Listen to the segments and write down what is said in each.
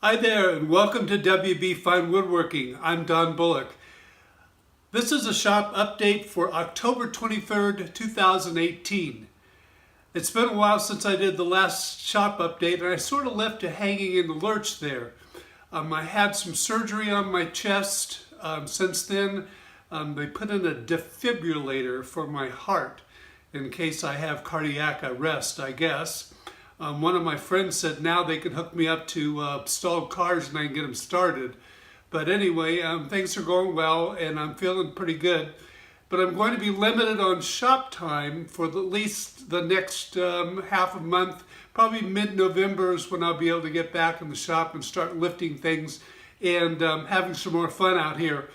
Hi there and welcome to WB Fine Woodworking. I'm Don Bullock. This is a shop update for October 23rd, 2018. It's been a while since I did the last shop update and I sort of left it hanging in the lurch there. I had some surgery on my chest. Since then, they put in a defibrillator for my heart in case I have cardiac arrest, I guess. One of my friends said now they can hook me up to stalled cars and I can get them started. But anyway, things are going well and I'm feeling pretty good. But I'm going to be limited on shop time for at least the next half a month. Probably mid-November is when I'll be able to get back in the shop and start lifting things and having some more fun out here,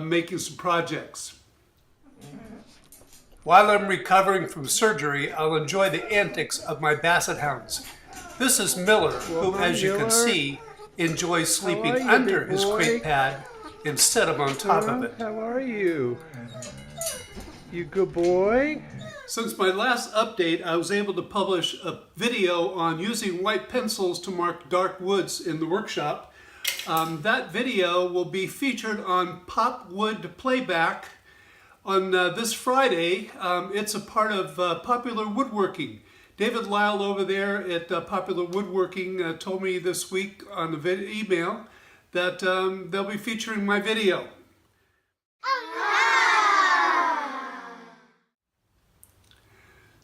making some projects. While I'm recovering from surgery, I'll enjoy the antics of my basset hounds. This is Miller, who, as you can see, enjoys sleeping under his crate pad instead of on top of it. How are you? You good boy? Since my last update, I was able to publish a video on using white pencils to mark dark woods in the workshop. That video will be featured on Pop Wood Playback on this Friday. It's a part of Popular Woodworking. David Lyle over there at Popular Woodworking told me this week on the email that they'll be featuring my video.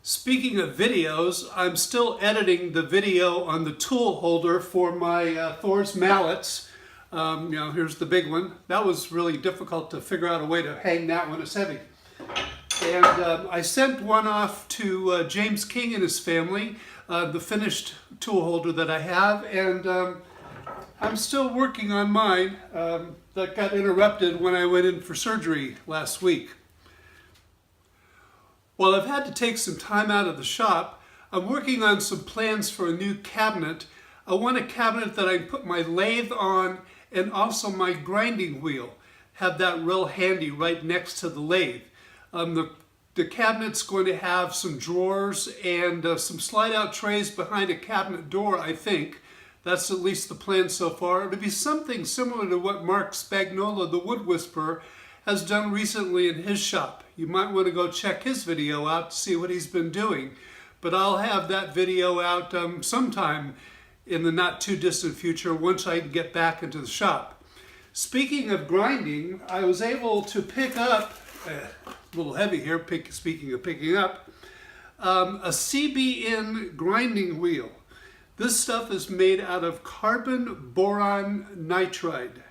Speaking of videos, I'm still editing the video on the tool holder for my Thor's mallets. Here's the big one. That was really difficult to figure out a way to hang that one. It's heavy. And I sent one off to James King and his family, the finished tool holder that I have, and I'm still working on mine. That got interrupted when I went in for surgery last week. While I've had to take some time out of the shop, I'm working on some plans for a new cabinet. I want a cabinet that I can put my lathe on and also my grinding wheel. Have that real handy right next to the lathe. The cabinet's going to have some drawers and some slide-out trays behind a cabinet door, I think. That's at least the plan so far. It'll be something similar to what Marc Spagnola, the Wood Whisperer, has done recently in his shop. You might want to go check his video out to see what he's been doing. But I'll have that video out sometime in the not too distant future once I get back into the shop. Speaking of grinding, I was able to pick up, a little heavy here, speaking of picking up, a CBN grinding wheel. This stuff is made out of carbon boron nitride,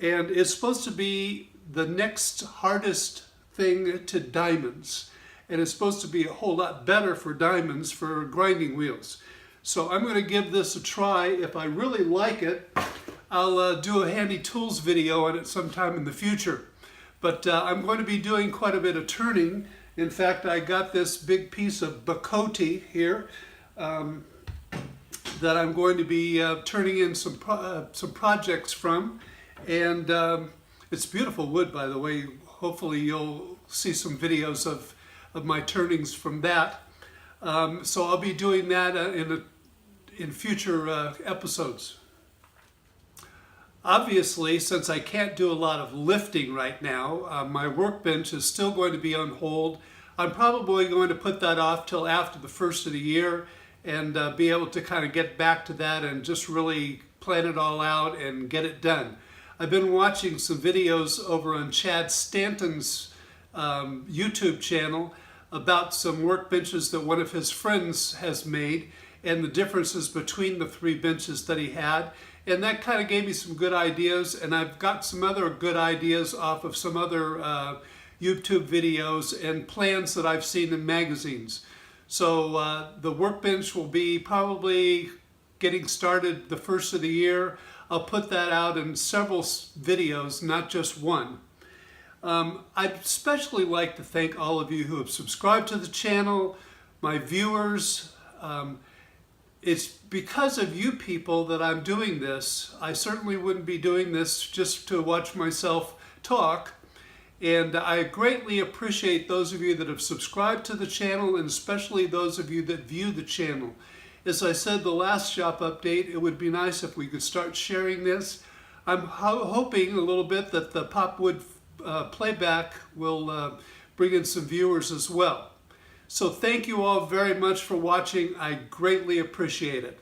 and it's supposed to be the next hardest thing to diamonds, and it's supposed to be a whole lot better for diamonds for grinding wheels. So I'm going to give this a try. If I really like it, I'll do a handy tools video on it sometime in the future. But I'm going to be doing quite a bit of turning. In fact, I got this big piece of Bacote here that I'm going to be turning in some projects from. And it's beautiful wood, by the way. Hopefully you'll see some videos of my turnings from that. So I'll be doing that in future episodes. Obviously, since I can't do a lot of lifting right now, my workbench is still going to be on hold. I'm probably going to put that off till after the first of the year and be able to kind of get back to that and just really plan it all out and get it done. I've been watching some videos over on Chad Stanton's YouTube channel about some workbenches that one of his friends has made and the differences between the three benches that he had. And that kind of gave me some good ideas, and I've got some other good ideas off of some other YouTube videos and plans that I've seen in magazines. So the workbench will be probably getting started the first of the year. I'll put that out in several videos, not just one. I'd especially like to thank all of you who have subscribed to the channel, my viewers. It's because of you people that I'm doing this. I certainly wouldn't be doing this just to watch myself talk. And I greatly appreciate those of you that have subscribed to the channel and especially those of you that view the channel. As I said the last shop update, it would be nice if we could start sharing this. I'm hoping a little bit that the Pop Wood Playback will bring in some viewers as well. So thank you all very much for watching. I greatly appreciate it.